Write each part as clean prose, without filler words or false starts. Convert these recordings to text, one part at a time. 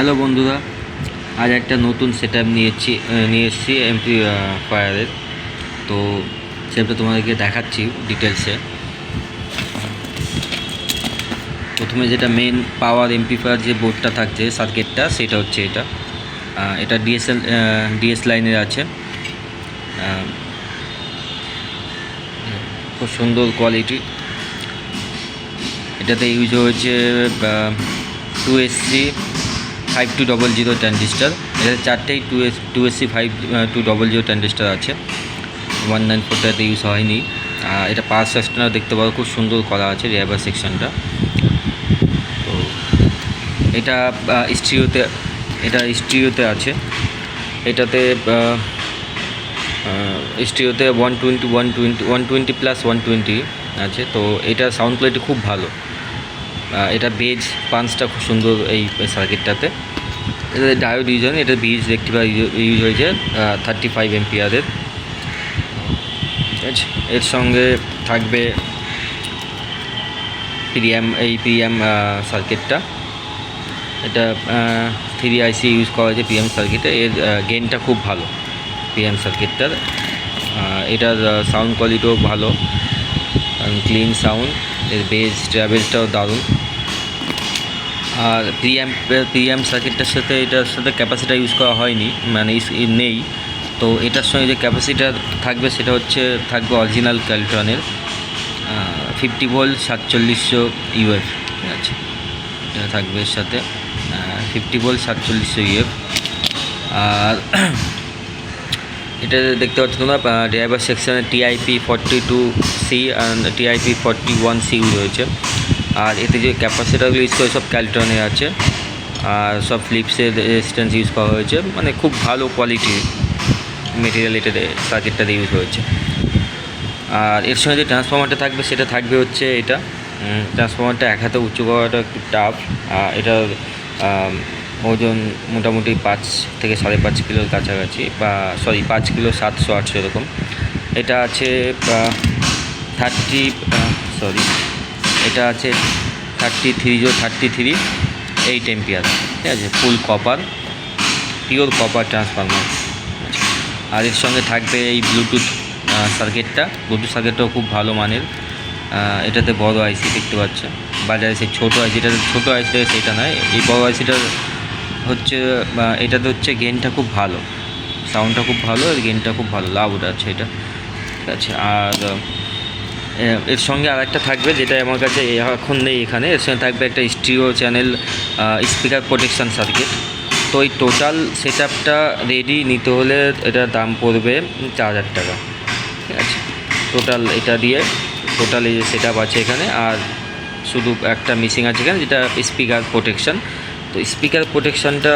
Hello বন্ধুরা, আজ একটা নতুন সেট আপ নিয়ে এসেছি এমপ্লিফায়ারের। তো সেটা তোমাদেরকে দেখাচ্ছি ডিটেলসে। প্রথমে যেটা মেন পাওয়ার এমপ্লিফায়ার যে বোর্ডটা থাকছে সার্কিটটা, সেটা হচ্ছে এটা ডিএস লাইনের আছে। খুব সুন্দর কোয়ালিটি। এটাতে ইউজ হয়েছে 2SC 5200 ট্রানজিস্টার। এটাতে চারটেই 2SC 5200 ট্রানজিস্টার আছে। 194টাতে ইউজ হয়নি। এটা পাওয়ার সেকশনটা দেখতে পাবো, খুব সুন্দর করা আছে রিভার সেকশনটা। তো এটা স্টিরিওতে আছে। এটাতে স্টিরিওতে 120 প্লাস 120 আছে। তো এটা সাউন্ড কোয়ালিটি খুব ভালো। এটা বেজ পাঞ্চটা খুব সুন্দর এই সার্কিটটাতে। এটা ডায়োড ইউজ হয়নি, এটা বেজ রেক্টিফায়ার ইউজ হয়েছে 35 এমপিয়ারের। ঠিক আছে, এর সঙ্গে থাকবে প্রিয়াম সার্কিটটা। এটা 3 IC ইউজ করা হয়েছে প্রিয়াম সার্কিটে। এর গেনটা খুব ভালো প্রিয়াম সার্কিটটার। এটার সাউন্ড কোয়ালিটিও ভালো, ক্লিন সাউন্ড। এর বেজ ট্রাভেলসটাও দারুণ। আর প্রিয়াম সার্কিটটার সাথে এটার সাথে ক্যাপাসিটার ইউজ করা হয়নি, মানে নেই। তো এটার সঙ্গে যে ক্যাপাসিটার থাকবে সেটা থাকবে অরিজিনাল ক্যালট্রনের 50 ভোল্ট 4700 UF। ঠিক আছে, এটা থাকবে এর সাথে 50 ভোল্ট 4700 UF। আর এটা দেখতে পাচ্ছ তোমরা ড্রাইভার সেকশনে TIP 42C আর TIP 41C ইউজ হয়েছে। আর এতে যে ক্যাপাসিটারগুলো ইউজ করে সব ক্যালট্রনের আছে। আর সব ফিলিপসের রেজিস্ট্যান্স ইউজ করা হয়েছে, মানে খুব ভালো কোয়ালিটির মেটেরিয়াল এটাতে সার্কিটটাতে ইউজ হয়েছে। আর এর সঙ্গে যে ট্রান্সফরমারটা থাকবে সেটা থাকবে হচ্ছে এটা। ট্রান্সফরমারটা এক হাতে উঁচু করাটা একটু টাফ। এটার ওজন মোটামুটি 5 থেকে 5.5 কিলোর কাছাকাছি, বা 5 কিলো 700-800 এরকম। এটা আছে এটা আছে 33 8 এমপিয়ার। ঠিক আছে, full copper, pure copper transformer. আর এর সঙ্গে থাকবে এই ব্লুটুথ সার্কিটটাও খুব ভালো মানের। এটাতে বড় আইসি দেখতে পাচ্ছে, বাজারে সেই ছোটো আইসিটা সেটা নয়। এই বড় আইসিটার এটাতে হচ্ছে গেনটা খুব ভালো, সাউন্ডটা খুব ভালো, আর গেনটা খুব ভালো, লাউড আছে এটা। ঠিক আছে, আর এর সঙ্গে আর একটা থাকবে যেটা আমার কাছে এখন নেই এখানে। এর সঙ্গে থাকবে একটা stereo channel speaker protection circuit. তো এই টোটাল সেট আপটা রেডি নিতে হলে এটার দাম পড়বে 4000 টাকা। ঠিক আছে, এটা দিয়ে টোটাল এই যে সেট আপ আছে এখানে, আর শুধু একটা মিসিং আছে এখানে, যেটা স্পিকার প্রোটেকশান। তো স্পিকার প্রোটেকশানটা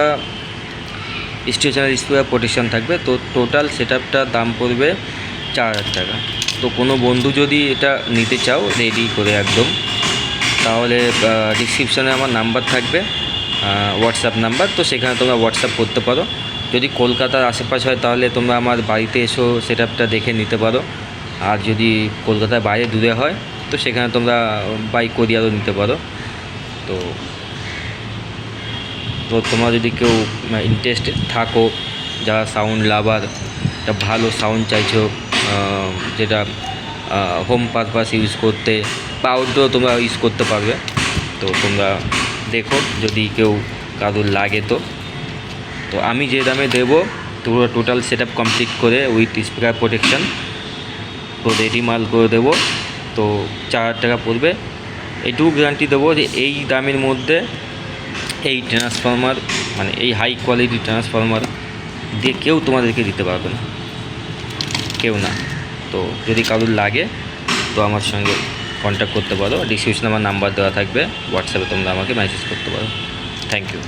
স্টিরিও চ্যানেল স্পিকার প্রোটেকশান থাকবে। তো টোটাল সেট আপটার দাম পড়বে 4000 টাকা। তো কোনো বন্ধু যদি এটা নিতে চাও রেডি করে একদম, তাহলে ডিসক্রিপশানে আমার নাম্বার থাকবে, হোয়াটসঅ্যাপ নাম্বার। তো সেখানে তোমরা হোয়াটসঅ্যাপ করতে পারো। যদি কলকাতার আশেপাশে হয় তাহলে তোমরা আমার বাড়িতে এসেও সেট আপটা দেখে নিতে পারো। আর যদি কলকাতার বাইরে দূরে হয় তো সেখানে তোমরা বাই কোরিয়ারও নিতে পারো। তো তোমরা যদি কেউ ইন্টারেস্টেড থাকো, যারা সাউন্ড লাভার, একটা ভালো সাউন্ড চাইছো, যেটা হোম পারপাস ইউজ করতে বা আউটডোর তোমরা ইউজ করতে পারবে, তো তোমরা দেখো যদি কেউ কারোর লাগে। তো আমি যে দামে দেবো পুরো টোটাল সেট আপ কমপ্লিট করে উইথ স্পিকার প্রোটেকশান তো রেডি মাল করে দেবো। তো 4000 টাকা পড়বে। এইটুকু গ্যারান্টি দেবো যে এই দামের মধ্যে এই ট্রান্সফরমার, মানে এই হাই কোয়ালিটি ট্রান্সফরমার দিয়ে কেউ তোমাদেরকে দিতে পারবে না, কেউ না। তো যদি কারোর লাগে তো আমার সঙ্গে কন্ট্যাক্ট করতে পারো। ডিসক্রিপশনে আমার নাম্বার দেওয়া থাকবে, হোয়াটসঅ্যাপে তোমরা আমাকে মেসেজ করতে পারো। Thank you.